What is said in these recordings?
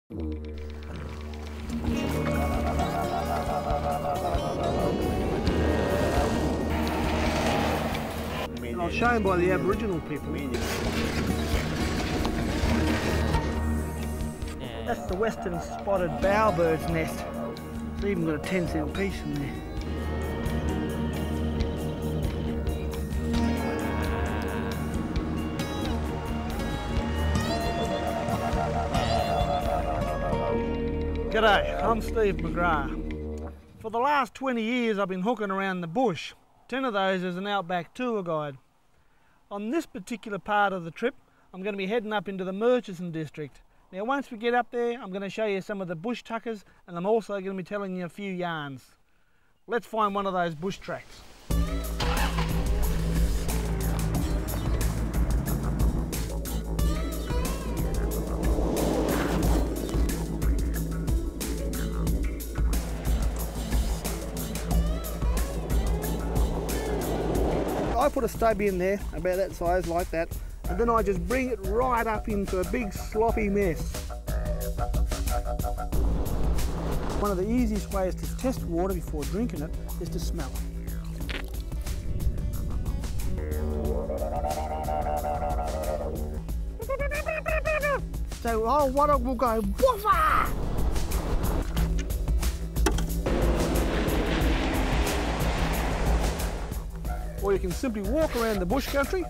And I was shown by the Aboriginal people. That's the western spotted bowerbird's nest. It's even got a 10-cent piece in there. G'day, I'm Steve McGrath. For the last 20 years I've been hooking around the bush, 10 of those as an outback tour guide. On this particular part of the trip I'm going to be heading up into the Murchison district. Now once we get up there I'm going to show you some of the bush tuckers, and I'm also going to be telling you a few yarns. Let's find one of those bush tracks. I put a stub in there, about that size, like that, and then I just bring it right up into a big sloppy mess. One of the easiest ways to test water before drinking it is to smell it. So our water will go woofa! Or you can simply walk around the bush country,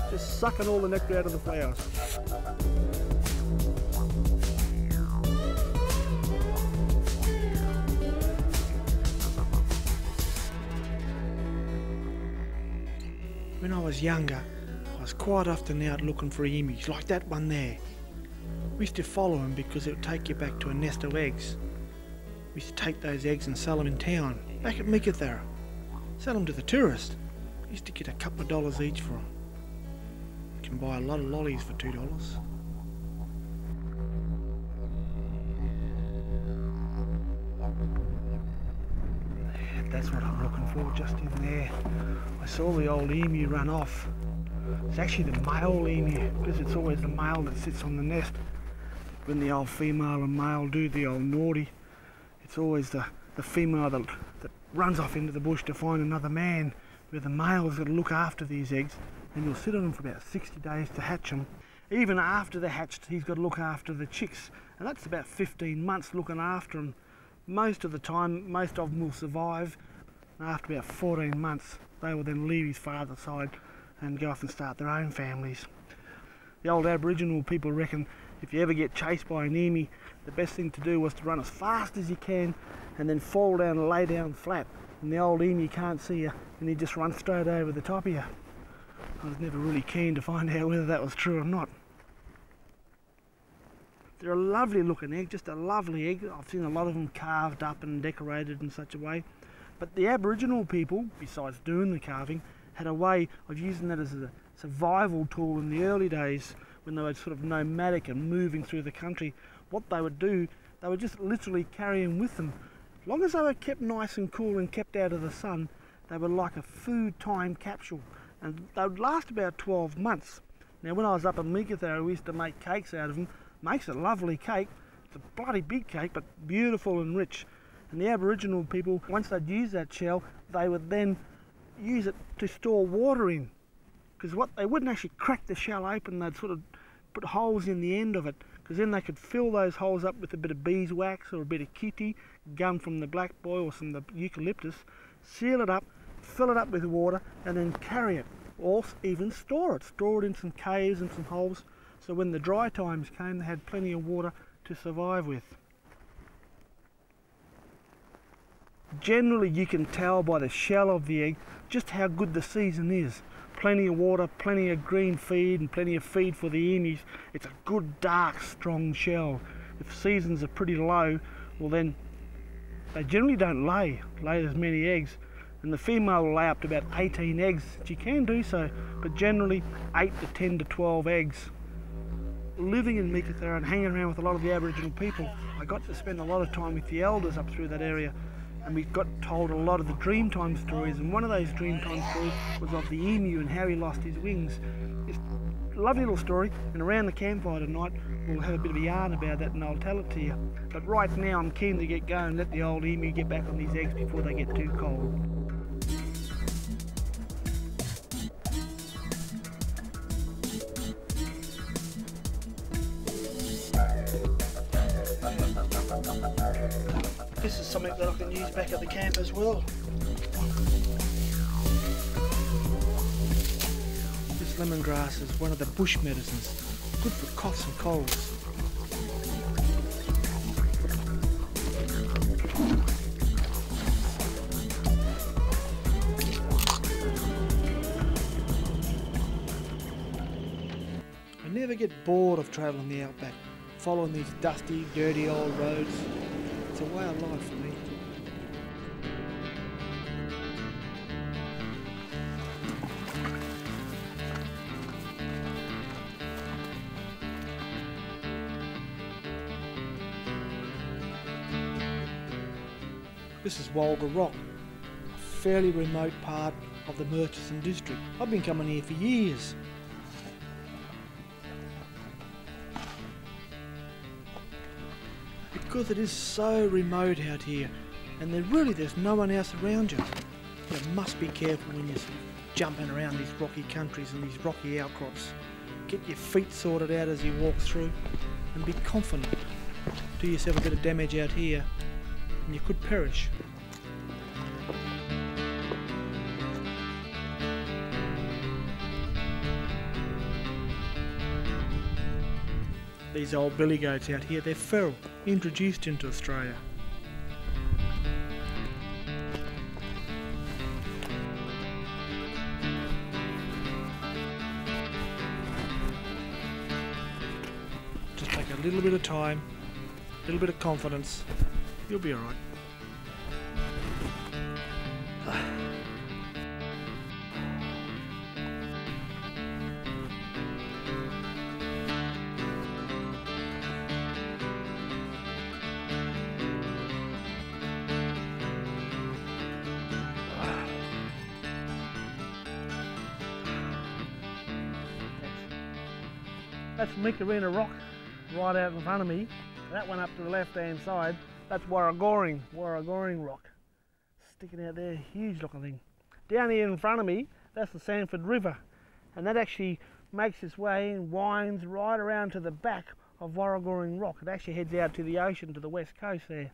just sucking all the nectar out of the flowers. When I was younger, I was quite often out looking for emus, like that one there. We used to follow them because it would take you back to a nest of eggs. We used to take those eggs and sell them in town, back at Meekatharra. Sell them to the tourists. Used to get a couple of dollars each for them. You can buy a lot of lollies for $2. That's what I'm looking for, just in there. I saw the old emu run off. It's actually the male emu, because it's always the male that sits on the nest. When the old female and male do the old naughty, it's always the female that runs off into the bush to find another man, where the male's got to look after these eggs, and he'll sit on them for about 60 days to hatch them. Even after they're hatched, he's got to look after the chicks, and that's about 15 months looking after them. Most of the time, most of them will survive. After about 14 months, they will then leave his father's side and go off and start their own families. The old Aboriginal people reckon if you ever get chased by an emu, the best thing to do was to run as fast as you can and then fall down and lay down flat. And the old emu can't see you, and he just runs straight over the top of you. I was never really keen to find out whether that was true or not. They're a lovely looking egg, just a lovely egg. I've seen a lot of them carved up and decorated in such a way. But the Aboriginal people, besides doing the carving, had a way of using that as a survival tool in the early days when they were sort of nomadic and moving through the country. What they would do, they would just literally carry them with them. As long as they were kept nice and cool and kept out of the sun, they were like a food time capsule, and they would last about 12 months. Now when I was up in Meekatharra, we used to make cakes out of them. Makes a lovely cake. It's a bloody big cake, but beautiful and rich. And the Aboriginal people, once they'd use that shell, they would then use it to store water in. Because they wouldn't actually crack the shell open, they'd sort of put holes in the end of it, because then they could fill those holes up with a bit of beeswax or a bit of kitty, gum from the black boy or some of the eucalyptus, seal it up, fill it up with water, and then carry it, or even store it in some caves and some holes, so when the dry times came they had plenty of water to survive with. Generally you can tell by the shell of the egg just how good the season is. Plenty of water, plenty of green feed and plenty of feed for the emus. It's a good dark strong shell. If seasons are pretty low, well then they generally don't lay as many eggs, and the female will lay up to about 18 eggs. She can do so, but generally 8 to 10 to 12 eggs. Living in Meekatharra and hanging around with a lot of the Aboriginal people, I got to spend a lot of time with the elders up through that area, and we got told a lot of the Dreamtime stories, and one of those Dreamtime stories was of the emu and how he lost his wings. It's a lovely little story, and around the campfire tonight we'll have a bit of a yarn about that and I'll tell it to you. But right now I'm keen to get going, let the old emu get back on these eggs before they get too cold. This is something that I can use back at the camp as well. This lemongrass is one of the bush medicines, good for coughs and colds. I never get bored of travelling the outback, following these dusty, dirty old roads. It's a way of life for me. This is Walga Rock, a fairly remote part of the Murchison district. I've been coming here for years. Because it is so remote out here, and there's no one else around you. You must be careful when you're jumping around these rocky countries and these rocky outcrops. Get your feet sorted out as you walk through, and be confident. Do yourself a bit of damage out here, and you could perish. These old billy goats out here, they're feral, introduced into Australia. Just take a little bit of time, a little bit of confidence, you'll be alright. That's Mikarina Rock right out in front of me. That one up to the left hand side, that's Warragoring Rock. Sticking out there, huge looking thing. Down here in front of me, that's the Sanford River. And that actually makes its way and winds right around to the back of Warragoring Rock. It actually heads out to the ocean to the west coast there.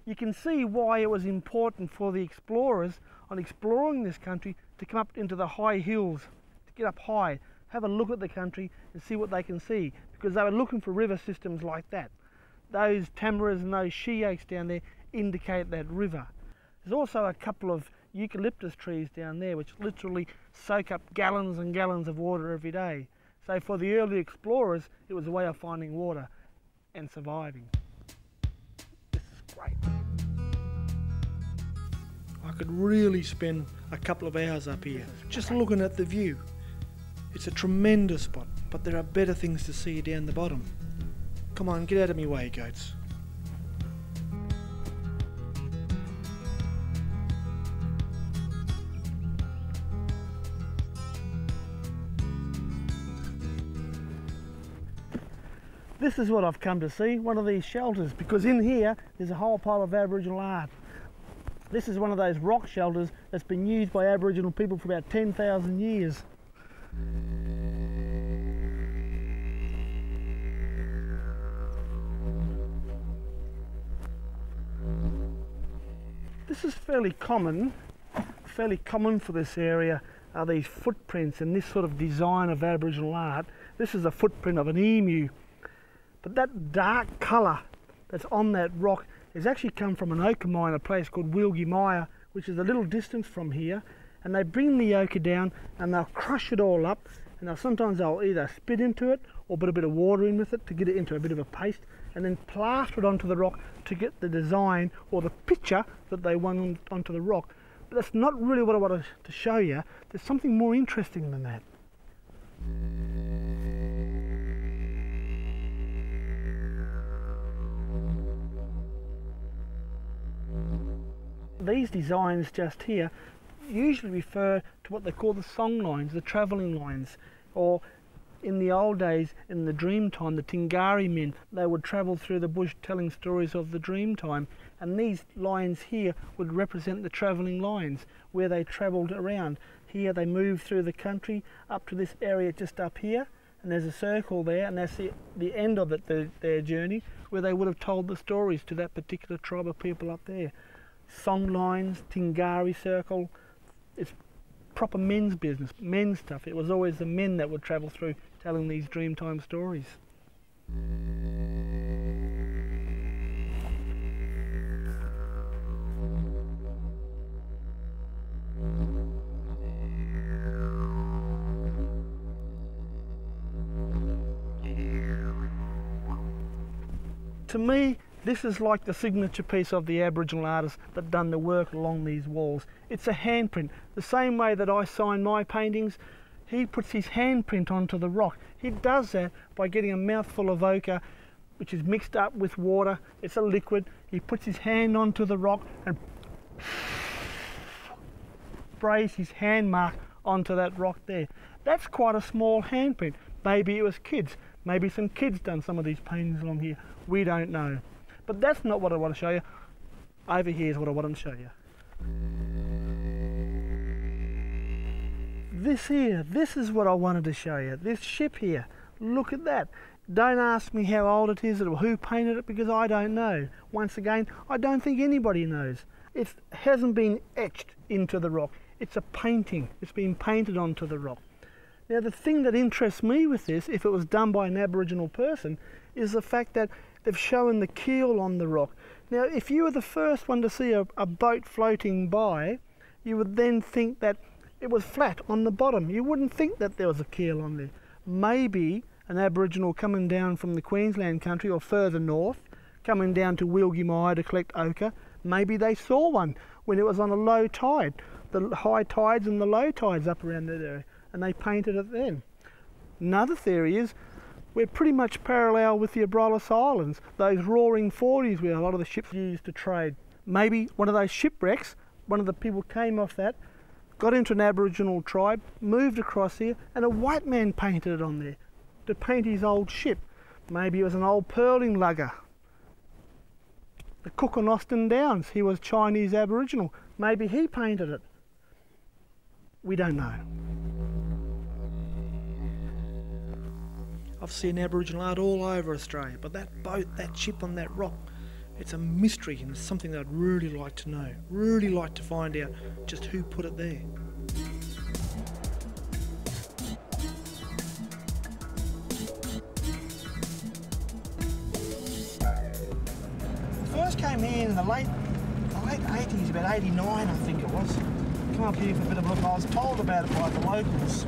You can see why it was important for the explorers on exploring this country to come up into the high hills, to get up high, have a look at the country and see what they can see, because they were looking for river systems like that. Those tamaras and those she oaks down there indicate that river. There's also a couple of eucalyptus trees down there which literally soak up gallons and gallons of water every day. So for the early explorers, it was a way of finding water and surviving. This is great. I could really spend a couple of hours up here just looking at the view. It's a tremendous spot, but there are better things to see down the bottom. Come on, get out of my way, goats. This is what I've come to see, one of these shelters, because in here there's a whole pile of Aboriginal art. This is one of those rock shelters that's been used by Aboriginal people for about 10,000 years. This is fairly common for this area, are these footprints and this sort of design of Aboriginal art. This is a footprint of an emu, but that dark colour that's on that rock has actually come from an ochre mine, a place called Wilgie, which is a little distance from here, and they bring the ochre down and they'll crush it all up, and sometimes they'll either spit into it or put a bit of water in with it to get it into a bit of a paste, and then plaster it onto the rock to get the design or the picture that they want onto the rock. But that's not really what I wanted to show you. There's something more interesting than that. These designs just here usually refer to what they call the song lines, the travelling lines, or in the old days, in the dream time, the Tingari men, they would travel through the bush telling stories of the dream time, and these lines here would represent the travelling lines, where they travelled around. Here they moved through the country up to this area just up here, and there's a circle there, and that's the end of it, their journey, where they would have told the stories to that particular tribe of people up there. Song lines, Tingari circle, it's proper men's business, men's stuff. It was always the men that would travel through telling these Dreamtime stories. To me, this is like the signature piece of the Aboriginal artist that done the work along these walls. It's a handprint. The same way that I sign my paintings, he puts his handprint onto the rock. He does that by getting a mouthful of ochre, which is mixed up with water. It's a liquid. He puts his hand onto the rock and sprays his hand mark onto that rock there. That's quite a small handprint. Maybe it was kids. Maybe some kids done some of these paintings along here. We don't know. But that's not what I want to show you. Over here is what I want to show you. This here, this is what I wanted to show you. This ship here, look at that. Don't ask me how old it is or who painted it, because I don't know. Once again, I don't think anybody knows. It hasn't been etched into the rock. It's a painting. It's been painted onto the rock. Now the thing that interests me with this, if it was done by an Aboriginal person, is the fact that they've shown the keel on the rock. Now if you were the first one to see a boat floating by, you would then think that it was flat on the bottom. You wouldn't think that there was a keel on there. Maybe an Aboriginal coming down from the Queensland country or further north, coming down to Wilgimai to collect ochre, maybe they saw one when it was on a low tide, the high tides and the low tides up around that area, and they painted it then. Another theory is we're pretty much parallel with the Abrolhos Islands, those roaring 40s where a lot of the ships used to trade. Maybe one of those shipwrecks, one of the people came off that, got into an Aboriginal tribe, moved across here, and a white man painted it on there to paint his old ship. Maybe it was an old pearling lugger. The Cook on Austin Downs, he was Chinese Aboriginal. Maybe he painted it. We don't know. I've seen Aboriginal art all over Australia, but that boat, that ship on that rock, it's a mystery, and it's something that I'd really like to know. Really like to find out just who put it there. First came here in the late 80s, about 89 I think it was. Come up here for a bit of a look. I was told about it by the locals.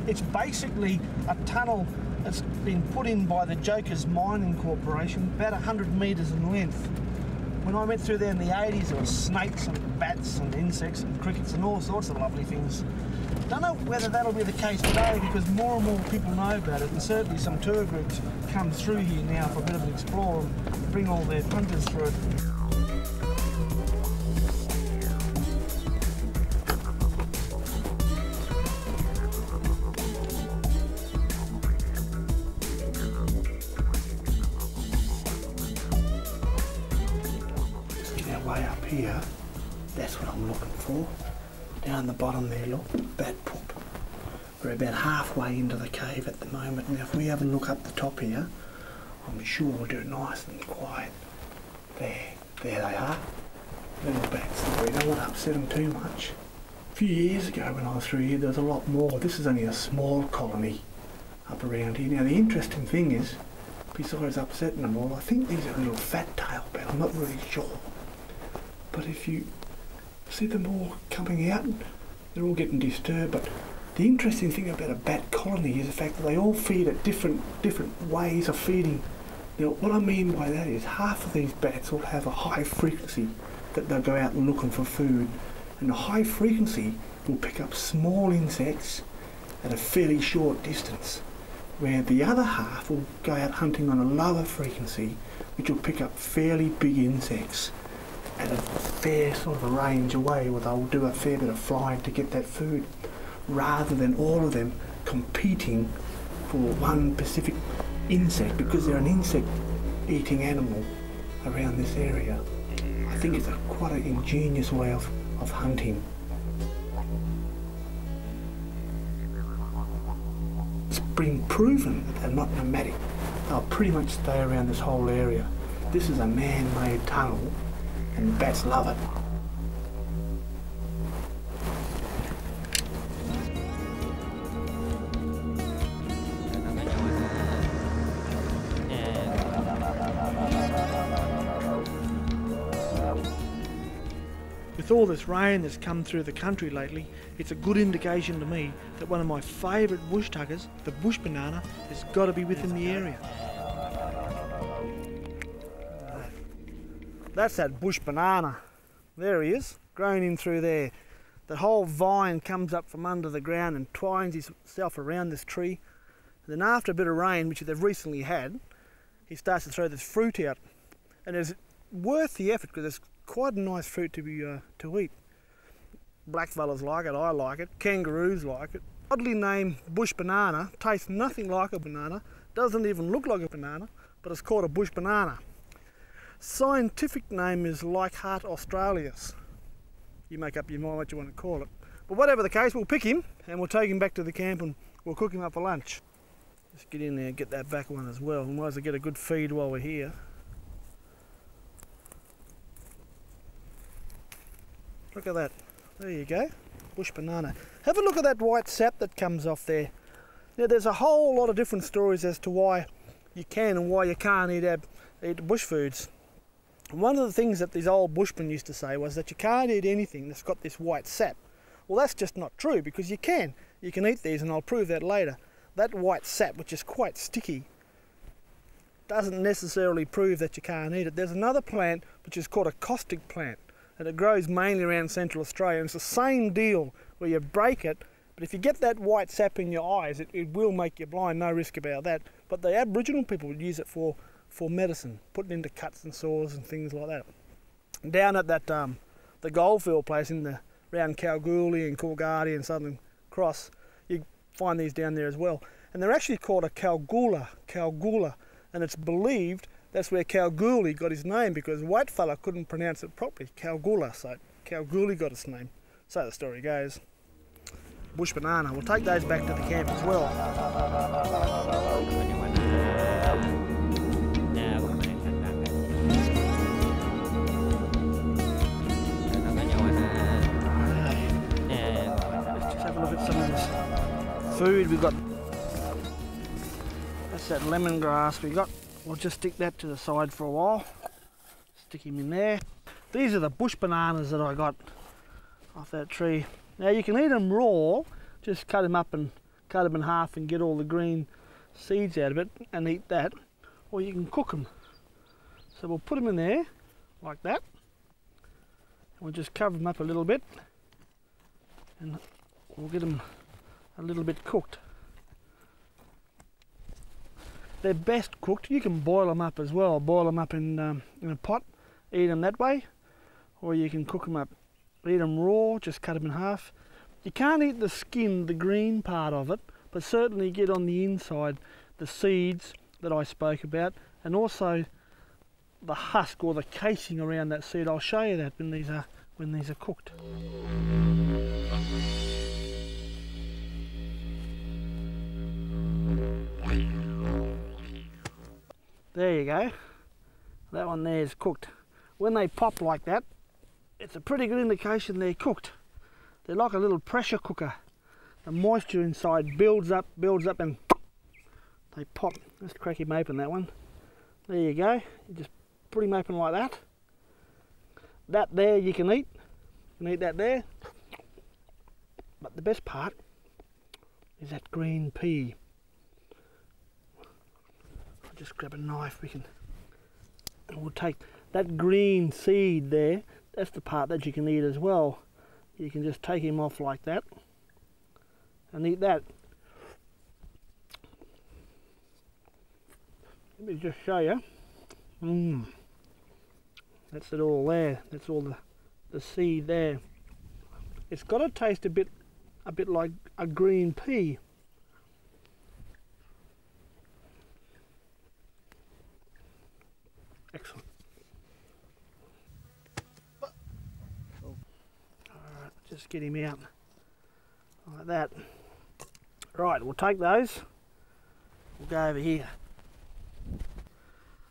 It's basically a tunnel that's been put in by the Jokers Mining Corporation, about 100 metres in length. When I went through there in the 80s, there were snakes and bats and insects and crickets and all sorts of lovely things. Don't know whether that'll be the case today, because more and more people know about it, and certainly some tour groups come through here now for a bit of an explore and bring all their punters through it. Way up here, that's what I'm looking for. Down the bottom there, look, bat poop. We're about halfway into the cave at the moment. Now if we have a look up the top here, I'm sure we'll do it nice and quiet. There they are. Little bats. We don't want to upset them too much. A few years ago when I was through here, there was a lot more. This is only a small colony up around here. Now the interesting thing is, besides upsetting them all, I think these are little fat tail bat. I'm not really sure. But if you see them all coming out, they're all getting disturbed. But the interesting thing about a bat colony is the fact that they all feed at different ways of feeding. Now what I mean by that is half of these bats will have a high frequency that they'll go out looking for food, and the high frequency will pick up small insects at a fairly short distance, where the other half will go out hunting on a lower frequency, which will pick up fairly big insects at a fair sort of a range away, where they'll do a fair bit of flying to get that food, rather than all of them competing for one specific insect because they're an insect-eating animal around this area. I think it's quite an ingenious way of hunting. It's been proven that they're not nomadic. They'll pretty much stay around this whole area. This is a man-made tunnel and bats love it. With all this rain that's come through the country lately, it's a good indication to me that one of my favourite bush tuggers, the bush banana, has got to be within the area. That's that bush banana. There he is, growing in through there. The whole vine comes up from under the ground and twines himself around this tree. And then after a bit of rain, which they've recently had, he starts to throw this fruit out. And it's worth the effort because it's quite a nice fruit to eat. Blackfellas like it, I like it, kangaroos like it. Oddly named bush banana, tastes nothing like a banana, doesn't even look like a banana, but it's called a bush banana. Scientific name is Leichhardt australis. You make up your mind what you want to call it. But whatever the case, we'll pick him and we'll take him back to the camp and we'll cook him up for lunch. Just get in there and get that back one as well. We might as well get a good feed while we're here. Look at that. There you go. Bush banana. Have a look at that white sap that comes off there. Now there's a whole lot of different stories as to why you can and why you can't eat bush foods. And one of the things that these old bushmen used to say was that you can't eat anything that's got this white sap. Well, that's just not true because you can. You can eat these and I'll prove that later. That white sap, which is quite sticky, doesn't necessarily prove that you can't eat it. There's another plant which is called a caustic plant. And it grows mainly around Central Australia. And it's the same deal where you break it, but if you get that white sap in your eyes, it will make you blind, no risk about that. But the Aboriginal people would use it for medicine, putting into cuts and sores and things like that. And down at that the goldfield place around Kalgoorlie and Coolgardie and Southern Cross, you find these down there as well. And they're actually called a Kalgoorlie, and it's believed that's where Kalgoorlie got his name because whitefella couldn't pronounce it properly, Kalgoorlie, so Kalgoorlie got its name. So the story goes. Bush banana, we'll take those back to the camp as well. Let's just have a look at some of this food we've got. That's that lemongrass we got. We'll just stick that to the side for a while. Stick him in there. These are the bush bananas that I got off that tree. Now you can eat them raw, just cut them up and cut them in half and get all the green seeds out of it and eat that. Or you can cook them. So we'll put them in there like that. And we'll just cover them up a little bit and we'll get them a little bit cooked. They're best cooked. You can boil them up as well. Boil them up in a pot, eat them that way, or you can cook them up. Eat them raw, just cut them in half. You can't eat the skin, the green part of it, but certainly get on the inside the seeds that I spoke about, and also the husk or the casing around that seed. I'll show you that when these are cooked. There you go. That one there is cooked. When they pop like that, it's a pretty good indication they're cooked. They're like a little pressure cooker. The moisture inside builds up and they pop. Let's crack him open, that one. There you go. You just put him open like that. That there you can eat. You can eat that there. But the best part is that green pea. I'll just grab a knife, and we'll take that green seed there. That's the part that you can eat as well. You can just take him off like that and eat that. Let me just show you. That's it all there. That's all the seed there. It's got to taste a bit like a green pea. Excellent. Alright, just get him out like that. Right, we'll take those. We'll go over here.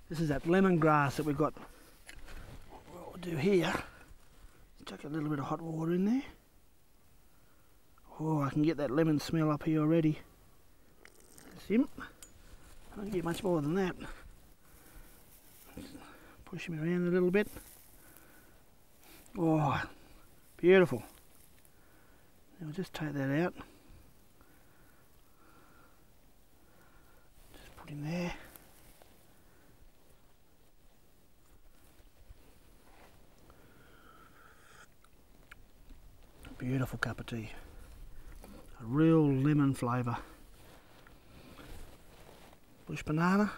This is that lemongrass that we've got. What we'll do here, chuck a little bit of hot water in there. Oh, I can get that lemon smell up here already. That's him. I don't get much more than that. Push him around a little bit. Oh, beautiful. Now we'll just take that out. Just put him there. Beautiful cup of tea. A real lemon flavour. Bush banana.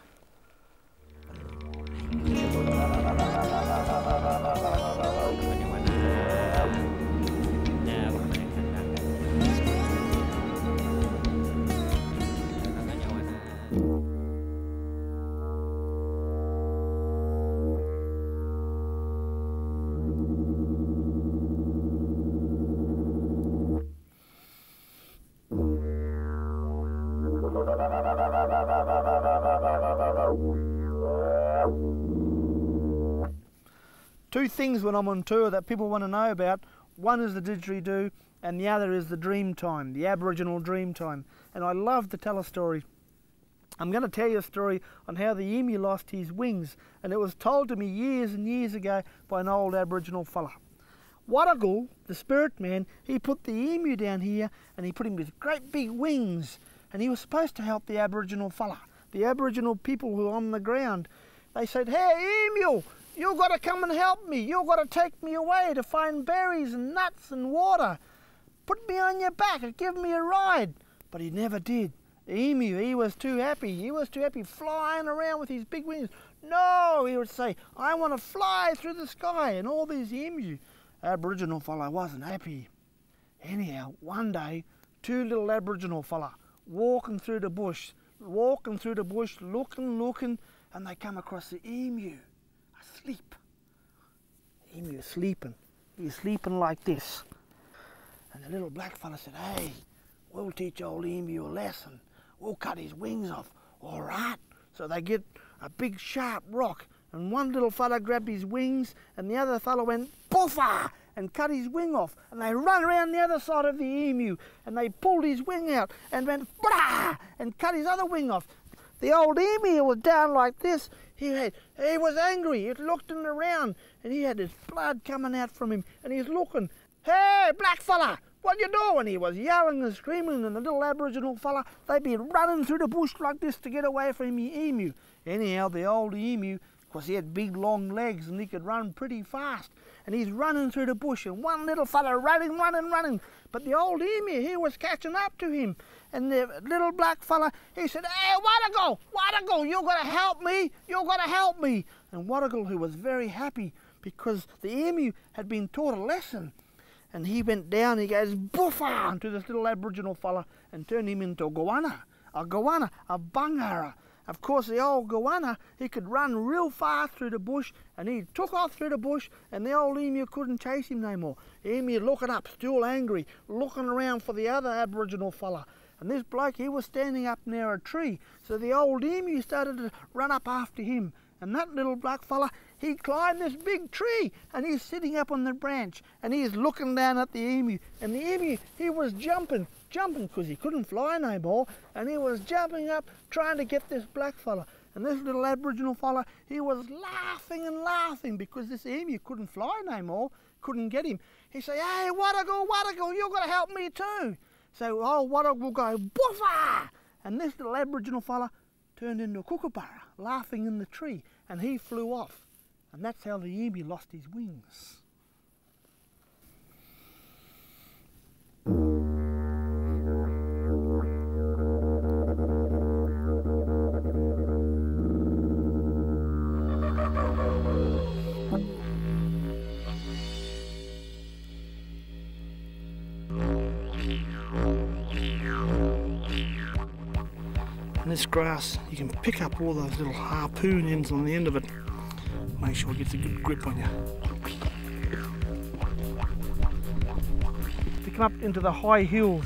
Two things when I'm on tour that people want to know about. One is the didgeridoo and the other is the dream time, the Aboriginal dream time. And I love to tell a story. I'm going to tell you a story on how the emu lost his wings, and it was told to me years and years ago by an old Aboriginal fella. Warrigal, the spirit man, he put the emu down here and he put him with great big wings, and he was supposed to help the Aboriginal fella, the Aboriginal people who were on the ground. They said, "Hey emu, you've got to come and help me. You've got to take me away to find berries and nuts and water. Put me on your back and give me a ride." But he never did. The emu, he was too happy. He was too happy flying around with his big wings. "No," he would say, "I want to fly through the sky." And all these emu, Aboriginal fella wasn't happy. Anyhow, one day, two little Aboriginal fella walking through the bush, looking, and they come across the emu asleep. The emu is sleeping. He's sleeping like this. And the little black fella said, "Hey, we'll teach old emu a lesson. We'll cut his wings off." "All right." So they get a big sharp rock, and one little fella grabbed his wings, and the other fella went poofa and cut his wing off. And they run around the other side of the emu, and they pulled his wing out and went blah and cut his other wing off. The old emu was down like this. He was angry. He looked around, and he had his blood coming out from him, and he's looking. "Hey, black fella, what you doing?" He was yelling and screaming, and the little Aboriginal fella, they'd be running through the bush like this to get away from the emu. Anyhow, the old emu, because he had big long legs and he could run pretty fast, and he's running through the bush, and one little fella running. But the old emu, he was catching up to him, and the little black fella, he said, "Hey, Warrigal, you got to help me, And Warrigal, who was very happy because the emu had been taught a lesson, and he went down, he goes boofa to this little Aboriginal fella and turned him into a goanna, a bungara. Of course, the old goanna, he could run real fast through the bush, and he took off through the bush, and the old emu couldn't chase him no more. The emu looking up, still angry, looking around for the other Aboriginal fella. And this bloke, he was standing up near a tree, so the old emu started to run up after him. And that little black fella, he climbed this big tree, and he's sitting up on the branch, and he's looking down at the emu. And the emu, he was jumping because he couldn't fly no more, and he was jumping up trying to get this black fella. And this little Aboriginal fella, he was laughing because this emu couldn't fly no more, couldn't get him. He said, "Hey, Warrigal, you got to help me too." So old Warrigal will go boofa, and this little Aboriginal fella turned into a kookaburra, laughing in the tree, and he flew off. And that's how the emu lost his wings. And this grass, you can pick up all those little harpoon ends on the end of it. make sure it gets a good grip on you. To come up into the high hills,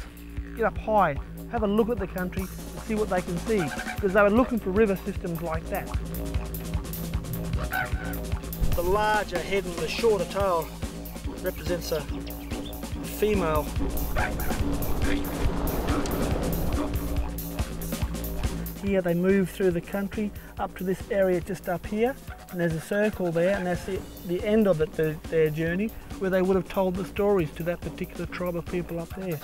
get up high, have a look at the country and see what they can see, because they were looking for river systems like that. The larger head and the shorter tail represents a female. Here they move through the country up to this area just up here, and there's a circle there, and that's the end of it, their journey, where they would have told the stories to that particular tribe of people up there.